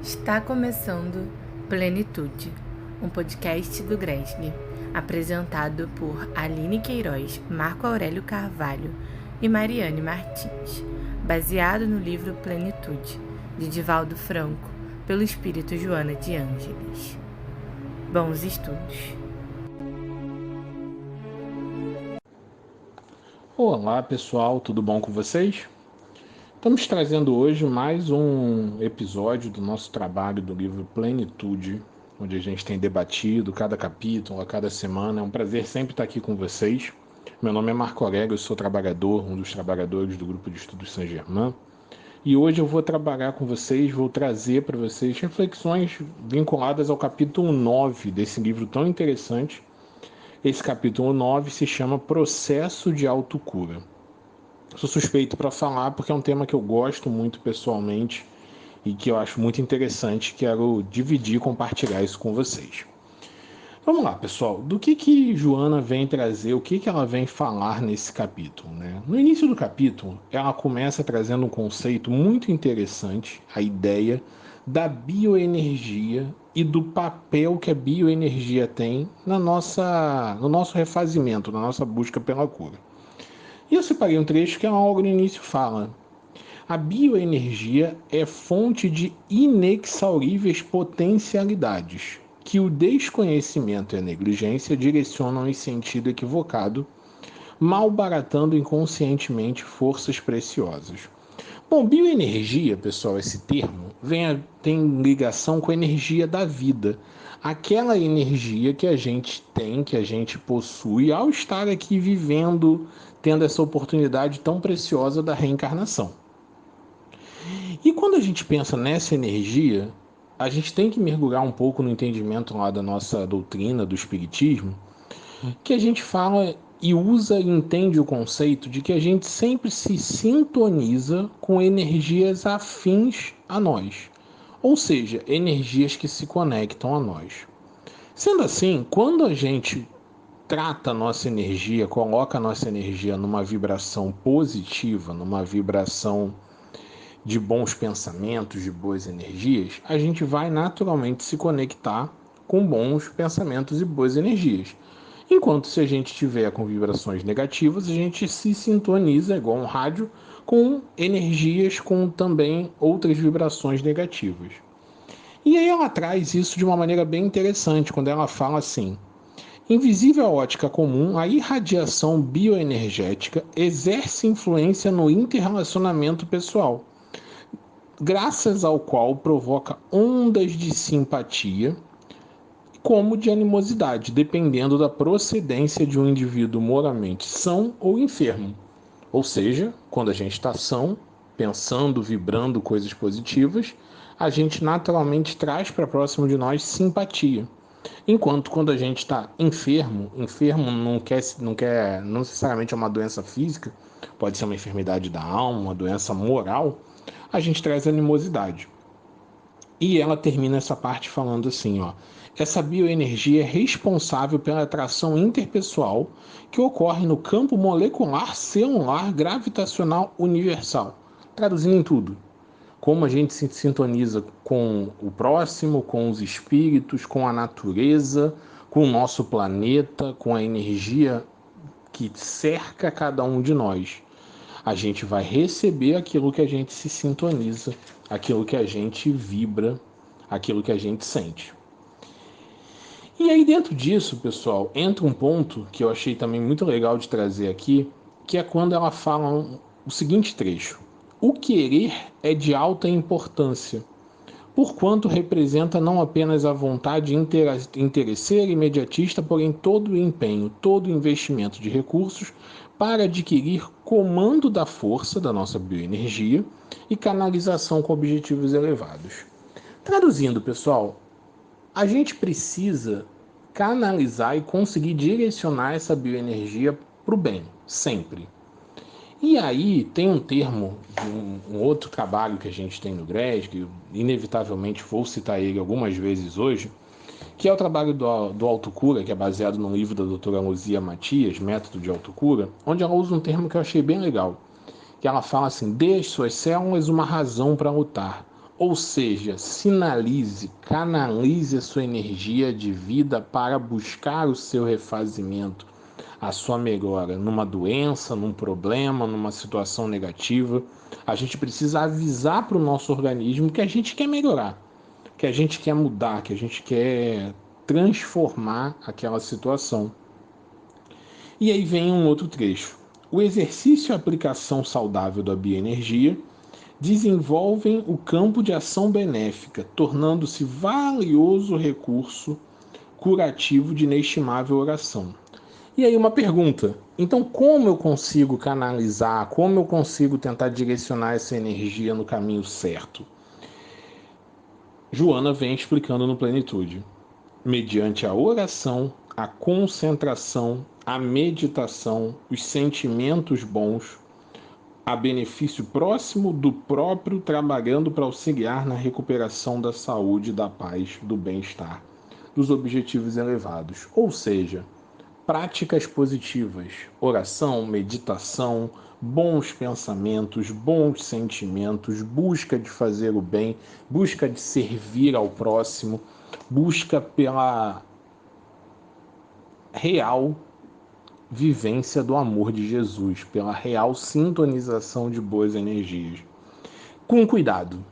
Está começando Plenitude, um podcast do Gresg, apresentado por Aline Queiroz, Marco Aurélio Carvalho e Mariane Martins, baseado no livro Plenitude, de Divaldo Franco, pelo espírito Joana de Ângeles. Bons estudos! Olá pessoal, tudo bom com vocês? Estamos trazendo hoje mais um episódio do nosso trabalho do livro Plenitude, onde a gente tem debatido cada capítulo, a cada semana. É um prazer sempre estar aqui com vocês. Meu nome é Marco Aurélio, eu sou trabalhador, um dos trabalhadores do Grupo de Estudos Saint-Germain. E hoje eu vou trabalhar com vocês, vou trazer para vocês reflexões vinculadas ao capítulo 9 desse livro tão interessante. Esse capítulo 9 se chama Processo de Autocura. Sou suspeito para falar porque é um tema que eu gosto muito pessoalmente e que eu acho muito interessante. Quero dividir e compartilhar isso com vocês. Vamos lá, pessoal. Do que Joana vem trazer, o que ela vem falar nesse capítulo, né? No início do capítulo, ela começa trazendo um conceito muito interessante, a ideia da bioenergia e do papel que a bioenergia tem no nosso refazimento, na nossa busca pela cura. E eu separei um trecho que logo no início fala: a bioenergia é fonte de inexauríveis potencialidades, que o desconhecimento e a negligência direcionam em sentido equivocado, malbaratando inconscientemente forças preciosas. Bom, bioenergia, pessoal, esse termo, tem ligação com a energia da vida. Aquela energia que a gente tem, que a gente possui ao estar aqui vivendo, tendo essa oportunidade tão preciosa da reencarnação. E quando a gente pensa nessa energia, a gente tem que mergulhar um pouco no entendimento lá da nossa doutrina, do Espiritismo, que a gente fala e usa e entende o conceito de que a gente sempre se sintoniza com energias afins a nós, ou seja, energias que se conectam a nós. Sendo assim, quando a gente trata a nossa energia, coloca a nossa energia numa vibração positiva, numa vibração de bons pensamentos, de boas energias, a gente vai naturalmente se conectar com bons pensamentos e boas energias. Enquanto se a gente tiver com vibrações negativas, a gente se sintoniza, igual um rádio, com energias com também outras vibrações negativas. E aí ela traz isso de uma maneira bem interessante, quando ela fala assim: invisível à ótica comum, a irradiação bioenergética exerce influência no interrelacionamento pessoal, graças ao qual provoca ondas de simpatia como de animosidade, dependendo da procedência de um indivíduo moralmente são ou enfermo. Ou seja, quando a gente está são, pensando, vibrando coisas positivas, a gente naturalmente traz para próximo de nós simpatia. Enquanto quando a gente está enfermo não necessariamente é uma doença física, pode ser uma enfermidade da alma, uma doença moral, a gente traz animosidade. E ela termina essa parte falando assim, ó: essa bioenergia é responsável pela atração interpessoal que ocorre no campo molecular, celular, gravitacional universal. Traduzindo em tudo, como a gente se sintoniza com o próximo, com os espíritos, com a natureza, com o nosso planeta, com a energia que cerca cada um de nós. A gente vai receber aquilo que a gente se sintoniza, aquilo que a gente vibra, aquilo que a gente sente. E aí dentro disso, pessoal, entra um ponto que eu achei também muito legal de trazer aqui, que é quando ela fala o seguinte trecho: o querer é de alta importância, porquanto representa não apenas a vontade interesseira e imediatista, porém todo o empenho, todo o investimento de recursos para adquirir comando da força da nossa bioenergia e canalização com objetivos elevados. Traduzindo, pessoal, a gente precisa canalizar e conseguir direcionar essa bioenergia para o bem, sempre. E aí tem um termo de um outro trabalho que a gente tem no GRES, que inevitavelmente vou citar ele algumas vezes hoje, que é o trabalho do autocura, que é baseado no livro da doutora Luzia Matias, Método de Autocura, onde ela usa um termo que eu achei bem legal, que ela fala assim: dê às suas células uma razão para lutar, Ou seja, sinalize, canalize a sua energia de vida para buscar o seu refazimento, a sua melhora numa doença, num problema, numa situação negativa. A gente precisa avisar para o nosso organismo que a gente quer melhorar, que a gente quer mudar, que a gente quer transformar aquela situação. E aí vem um outro trecho. O exercício e a aplicação saudável da bioenergia desenvolvem o campo de ação benéfica, tornando-se valioso recurso curativo de inestimável oração. E aí uma pergunta, então como eu consigo canalizar, como eu consigo tentar direcionar essa energia no caminho certo? Joana vem explicando no Plenitude. Mediante a oração, a concentração, a meditação, os sentimentos bons, a benefício próximo do próprio, trabalhando para auxiliar na recuperação da saúde, da paz, do bem-estar, dos objetivos elevados. Ou seja, práticas positivas, oração, meditação, bons pensamentos, bons sentimentos, busca de fazer o bem, busca de servir ao próximo, busca pela real vivência do amor de Jesus, pela real sintonização de boas energias. Com cuidado.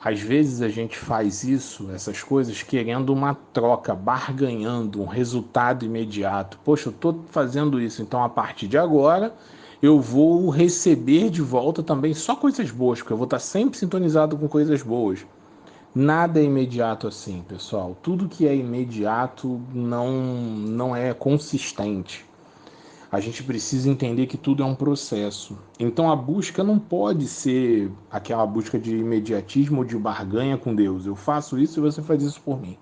Às vezes a gente faz isso, essas coisas, querendo uma troca, barganhando um resultado imediato. Poxa, eu estou fazendo isso, então a partir de agora eu vou receber de volta também só coisas boas, porque eu vou estar sempre sintonizado com coisas boas. Nada é imediato assim, pessoal. Tudo que é imediato não é consistente. A gente precisa entender que tudo é um processo. Então a busca não pode ser aquela busca de imediatismo ou de barganha com Deus. Eu faço isso e você faz isso por mim.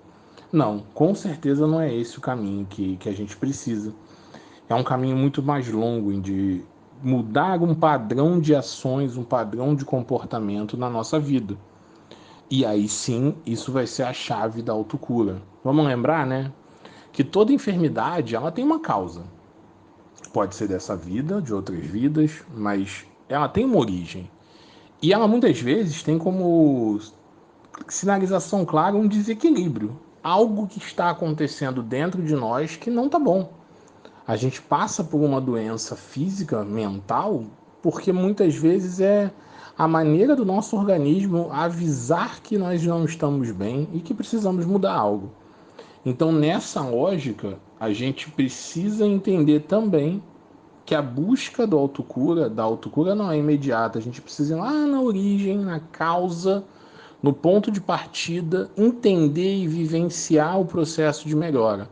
Não, com certeza não é esse o caminho que a gente precisa. É um caminho muito mais longo de mudar um padrão de ações, um padrão de comportamento na nossa vida. E aí sim, isso vai ser a chave da autocura. Vamos lembrar, né? Que toda enfermidade, ela tem uma causa. Pode ser dessa vida, de outras vidas, mas ela tem uma origem. E ela muitas vezes tem como sinalização clara um desequilíbrio. Algo que está acontecendo dentro de nós que não está bom. A gente passa por uma doença física, mental, porque muitas vezes é a maneira do nosso organismo avisar que nós não estamos bem e que precisamos mudar algo. Então, nessa lógica, a gente precisa entender também que a busca da autocura não é imediata. A gente precisa ir lá na origem, na causa, no ponto de partida, entender e vivenciar o processo de melhora.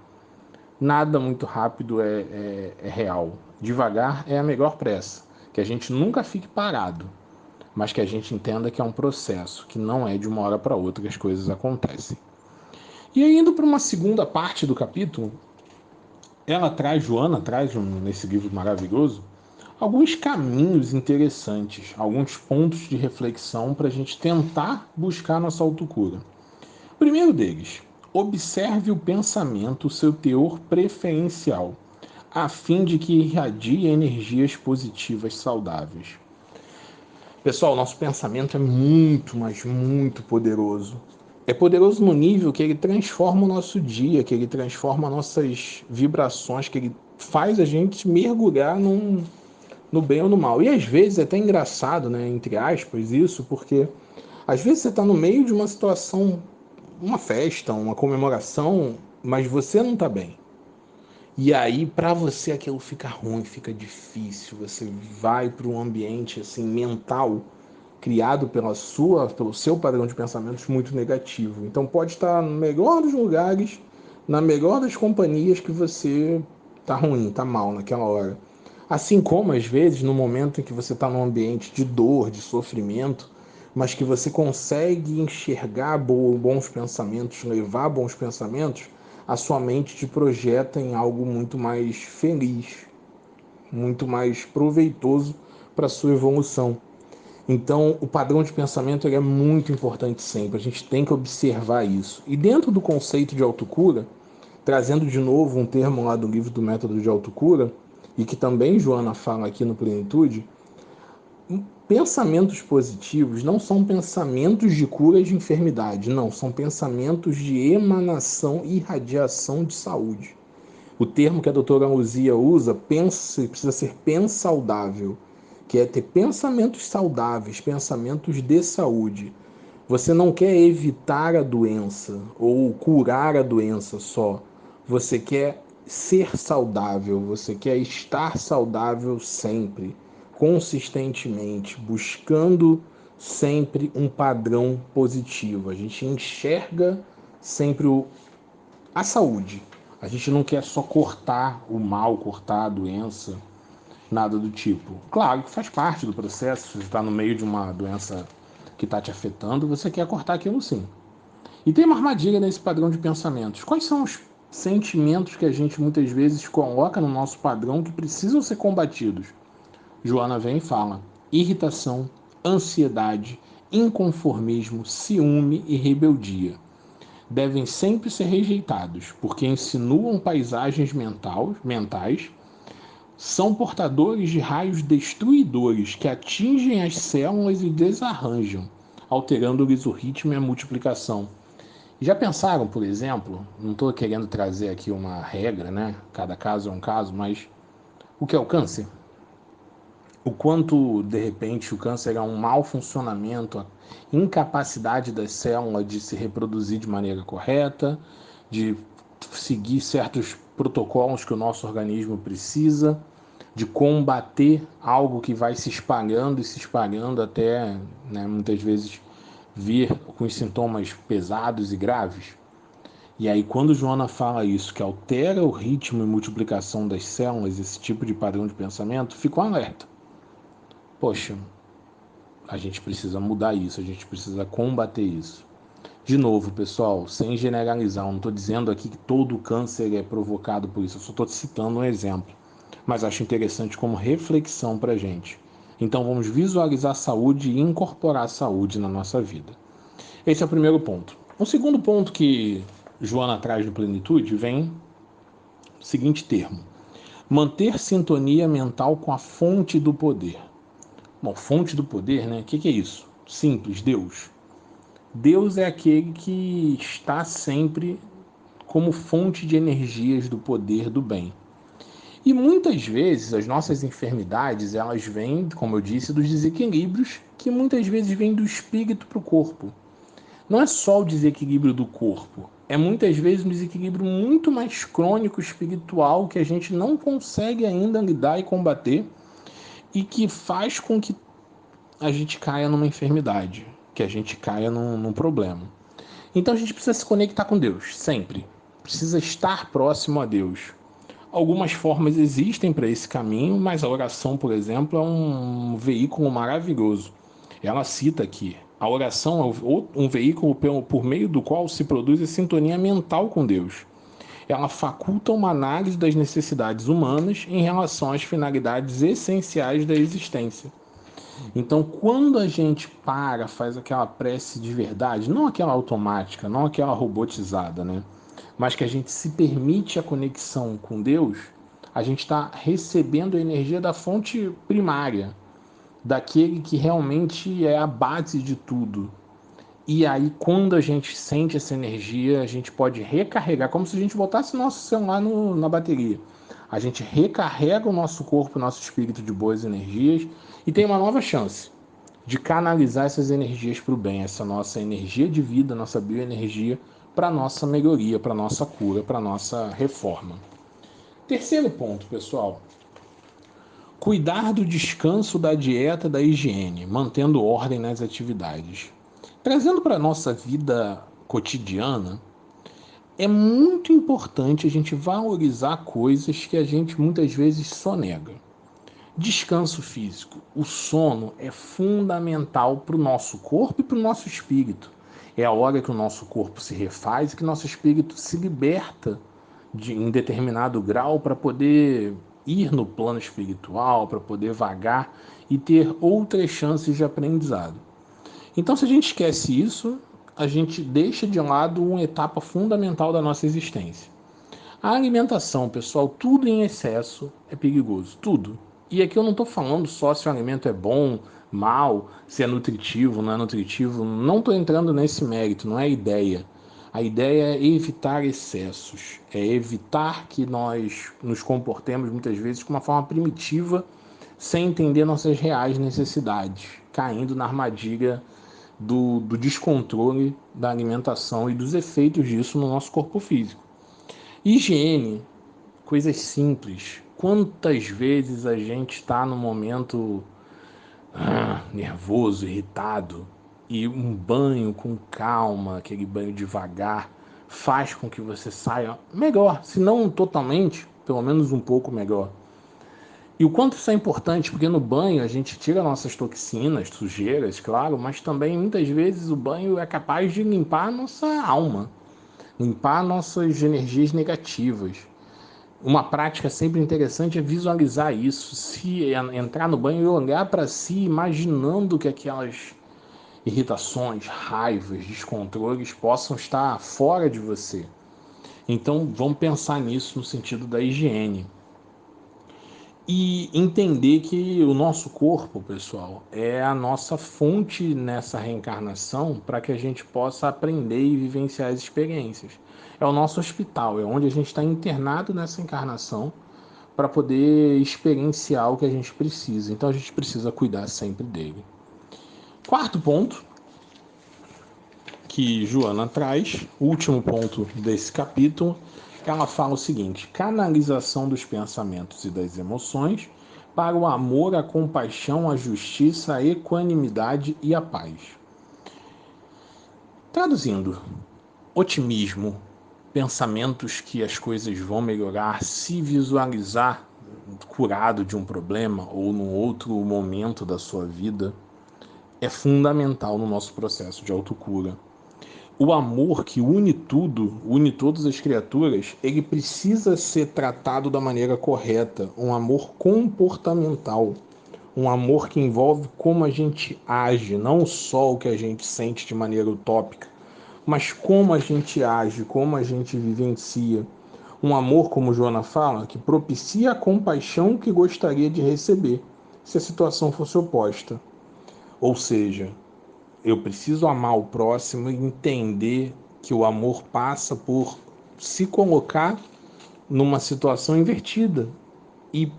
Nada muito rápido é real. Devagar é a melhor pressa. Que a gente nunca fique parado, mas que a gente entenda que é um processo, que não é de uma hora para outra que as coisas acontecem. E aí, indo para uma segunda parte do capítulo, Joana traz nesse livro maravilhoso, alguns caminhos interessantes, alguns pontos de reflexão para a gente tentar buscar nossa autocura. O primeiro deles, observe o pensamento, seu teor preferencial, a fim de que irradie energias positivas saudáveis. Pessoal, nosso pensamento é muito, mas muito poderoso. É poderoso no nível que ele transforma o nosso dia, que ele transforma nossas vibrações, que ele faz a gente mergulhar no bem ou no mal. E às vezes é até engraçado, né, entre aspas, isso, porque às vezes você está no meio de uma situação, uma festa, uma comemoração, mas você não está bem. E aí, para você, aquilo fica ruim, fica difícil. Você vai para um ambiente assim mental criado pelo seu padrão de pensamentos muito negativo. Então pode estar no melhor dos lugares, na melhor das companhias que você tá ruim, tá mal naquela hora. Assim como, às vezes, no momento em que você está num ambiente de dor, de sofrimento, mas que você consegue enxergar bons pensamentos, levar bons pensamentos, a sua mente te projeta em algo muito mais feliz, muito mais proveitoso para a sua evolução. Então, o padrão de pensamento é muito importante sempre. A gente tem que observar isso. E dentro do conceito de autocura, trazendo de novo um termo lá do livro do Método de Autocura, e que também Joana fala aqui no Plenitude, Pensamentos positivos não são pensamentos de cura de enfermidade, não, são pensamentos de emanação e irradiação de saúde. O termo que a doutora Luzia usa, precisa ser pensaudável, que é ter pensamentos saudáveis, pensamentos de saúde. Você não quer evitar a doença ou curar a doença só. Você quer ser saudável, você quer estar saudável sempre, consistentemente, buscando sempre um padrão positivo. A gente enxerga sempre a saúde. A gente não quer só cortar o mal, cortar a doença, nada do tipo. Claro que faz parte do processo, se você está no meio de uma doença que está te afetando, você quer cortar aquilo sim. E tem uma armadilha nesse padrão de pensamentos. Quais são os sentimentos que a gente muitas vezes coloca no nosso padrão que precisam ser combatidos? Joana vem e fala: irritação, ansiedade, inconformismo, ciúme e rebeldia. Devem sempre ser rejeitados, porque insinuam paisagens mentais, são portadores de raios destruidores que atingem as células e desarranjam, alterando-lhes o ritmo e a multiplicação. Já pensaram, por exemplo, não estou querendo trazer aqui uma regra, né? Cada caso é um caso, mas o que é o câncer? O quanto, de repente, o câncer é um mau funcionamento, a incapacidade das células de se reproduzir de maneira correta, de seguir certos protocolos que o nosso organismo precisa, de combater algo que vai se espalhando e se espalhando até, né, muitas vezes, vir com os sintomas pesados e graves. E aí, quando Joana fala isso, que altera o ritmo e multiplicação das células, esse tipo de padrão de pensamento, fica um alerta. Poxa, a gente precisa mudar isso, a gente precisa combater isso. De novo, pessoal, sem generalizar, eu não estou dizendo aqui que todo câncer é provocado por isso, eu só estou citando um exemplo, mas acho interessante como reflexão para a gente. Então vamos visualizar a saúde e incorporar a saúde na nossa vida. Esse é o primeiro ponto. O segundo ponto que Joana traz no Plenitude vem o seguinte termo: manter sintonia mental com a fonte do poder. Bom, fonte do poder, né? O que é isso? Simples, Deus. Deus é aquele que está sempre como fonte de energias do poder do bem. E muitas vezes as nossas enfermidades, elas vêm, como eu disse, dos desequilíbrios que muitas vezes vêm do espírito para o corpo. Não é só o desequilíbrio do corpo, é muitas vezes um desequilíbrio muito mais crônico espiritual que a gente não consegue ainda lidar e combater e que faz com que a gente caia numa enfermidade, que a gente caia num problema. Então a gente precisa se conectar com Deus, sempre. Precisa estar próximo a Deus. Algumas formas existem para esse caminho, mas a oração, por exemplo, é um veículo maravilhoso. Ela cita aqui: a oração é um veículo por meio do qual se produz a sintonia mental com Deus. Ela faculta uma análise das necessidades humanas em relação às finalidades essenciais da existência. Então, quando a gente faz aquela prece de verdade, não aquela automática, não aquela robotizada, né? Mas que a gente se permite a conexão com Deus, a gente está recebendo a energia da fonte primária, daquele que realmente é a base de tudo. E aí, quando a gente sente essa energia, a gente pode recarregar, como se a gente botasse nosso celular na bateria. A gente recarrega o nosso corpo, o nosso espírito de boas energias e tem uma nova chance de canalizar essas energias para o bem, essa nossa energia de vida, nossa bioenergia, para a nossa melhoria, para a nossa cura, para a nossa reforma. Terceiro ponto, pessoal: cuidar do descanso, da dieta, da higiene, mantendo ordem nas atividades. Trazendo para a nossa vida cotidiana, é muito importante a gente valorizar coisas que a gente muitas vezes sonega. Descanso físico. O sono é fundamental para o nosso corpo e para o nosso espírito. É a hora que o nosso corpo se refaz e que o nosso espírito se liberta em determinado grau para poder ir no plano espiritual, para poder vagar e ter outras chances de aprendizado. Então, se a gente esquece isso, a gente deixa de lado uma etapa fundamental da nossa existência. A alimentação, pessoal, tudo em excesso é perigoso, tudo. E aqui eu não estou falando só se o alimento é bom, mal, se é nutritivo, não é nutritivo. Não estou entrando nesse mérito, não é a ideia. A ideia é evitar excessos, é evitar que nós nos comportemos muitas vezes de uma forma primitiva, sem entender nossas reais necessidades, caindo na armadilha do descontrole da alimentação e dos efeitos disso no nosso corpo físico. Higiene, coisas simples. Quantas vezes a gente está no momento nervoso, irritado, e um banho com calma, aquele banho devagar, faz com que você saia melhor, se não totalmente, pelo menos um pouco melhor. E o quanto isso é importante, porque no banho a gente tira nossas toxinas, sujeiras, claro, mas também muitas vezes o banho é capaz de limpar a nossa alma, limpar nossas energias negativas. Uma prática sempre interessante é visualizar isso, se entrar no banho e olhar para si, imaginando que aquelas irritações, raivas, descontroles possam estar fora de você. Então vamos pensar nisso no sentido da higiene. E entender que o nosso corpo, pessoal, é a nossa fonte nessa reencarnação para que a gente possa aprender e vivenciar as experiências. É o nosso hospital, é onde a gente está internado nessa encarnação para poder experienciar o que a gente precisa. Então a gente precisa cuidar sempre dele. Quarto ponto que Joana traz, último ponto desse capítulo, ela fala o seguinte: canalização dos pensamentos e das emoções para o amor, a compaixão, a justiça, a equanimidade e a paz. Traduzindo, otimismo, pensamentos que as coisas vão melhorar, se visualizar curado de um problema ou num outro momento da sua vida, é fundamental no nosso processo de autocura. O amor que une tudo, une todas as criaturas, ele precisa ser tratado da maneira correta. Um amor comportamental. Um amor que envolve como a gente age, não só o que a gente sente de maneira utópica, mas como a gente age, como a gente vivencia. Um amor, como Joana fala, que propicia a compaixão que gostaria de receber, se a situação fosse oposta. Ou seja, eu preciso amar o próximo e entender que o amor passa por se colocar numa situação invertida e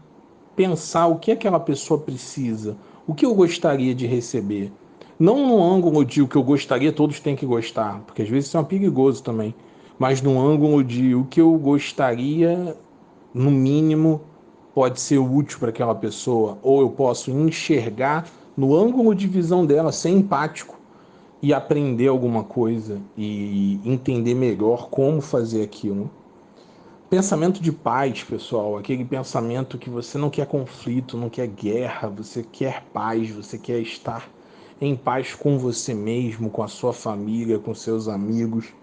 pensar o que aquela pessoa precisa, o que eu gostaria de receber. Não no ângulo de o que eu gostaria, todos têm que gostar, porque às vezes isso é perigoso também, mas no ângulo de o que eu gostaria, no mínimo, pode ser útil para aquela pessoa, ou eu posso enxergar no ângulo de visão dela, ser empático e aprender alguma coisa e entender melhor como fazer aquilo. Pensamento de paz, pessoal, aquele pensamento que você não quer conflito, não quer guerra, você quer paz, você quer estar em paz com você mesmo, com a sua família, com seus amigos.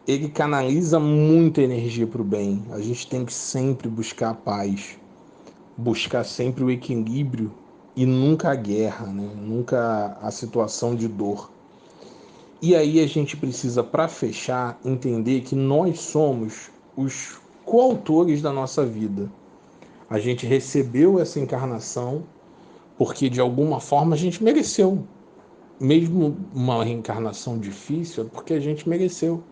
Ele canaliza muita energia para o bem. A gente tem que sempre buscar a paz, buscar sempre o equilíbrio e nunca a guerra, né? Nunca a situação de dor. E aí a gente precisa, para fechar, entender que nós somos os coautores da nossa vida. A gente recebeu essa encarnação porque, de alguma forma, a gente mereceu. Mesmo uma reencarnação difícil, é porque a gente mereceu.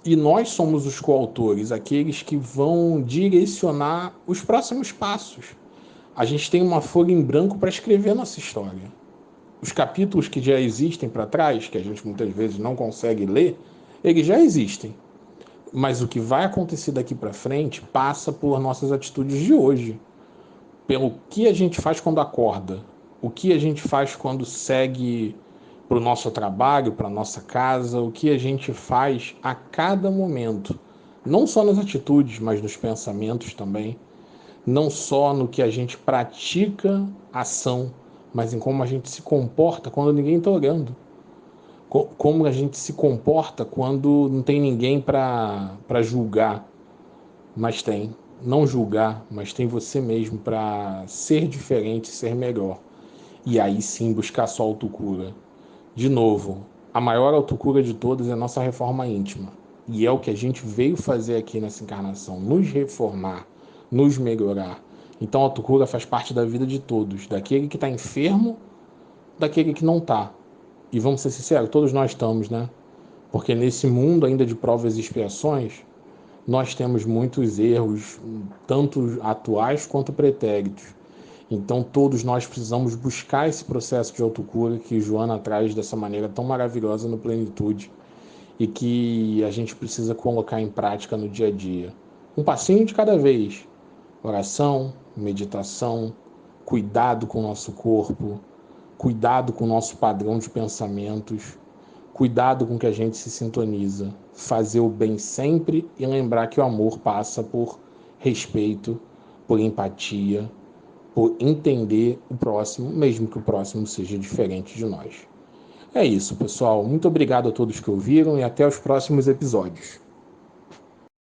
E nós somos os coautores, aqueles que vão direcionar os próximos passos. A gente tem uma folha em branco para escrever nossa história. Os capítulos que já existem para trás, que a gente muitas vezes não consegue ler, eles já existem. Mas o que vai acontecer daqui para frente passa por nossas atitudes de hoje. Pelo que a gente faz quando acorda, o que a gente faz quando segue para o nosso trabalho, para a nossa casa, o que a gente faz a cada momento. Não só nas atitudes, mas nos pensamentos também. Não só no que a gente pratica ação, mas em como a gente se comporta quando ninguém está olhando. Como a gente se comporta quando não tem ninguém para julgar, mas tem. Não julgar, mas tem você mesmo para ser diferente, ser melhor. E aí sim buscar sua autocura. De novo, a maior autocura de todas é a nossa reforma íntima. E é o que a gente veio fazer aqui nessa encarnação, nos reformar, nos melhorar. Então a autocura faz parte da vida de todos, daquele que está enfermo daquele que não está. E vamos ser sinceros, todos nós estamos, né? Porque nesse mundo ainda de provas e expiações, nós temos muitos erros, tanto atuais quanto pretéritos. Então todos nós precisamos buscar esse processo de autocura que Joana traz dessa maneira tão maravilhosa no Plenitude e que a gente precisa colocar em prática no dia a dia. Um passinho de cada vez. Oração, meditação, cuidado com o nosso corpo, cuidado com o nosso padrão de pensamentos, cuidado com o que a gente se sintoniza, fazer o bem sempre e lembrar que o amor passa por respeito, por empatia, por entender o próximo, mesmo que o próximo seja diferente de nós. É isso, pessoal. Muito obrigado a todos que ouviram e até os próximos episódios.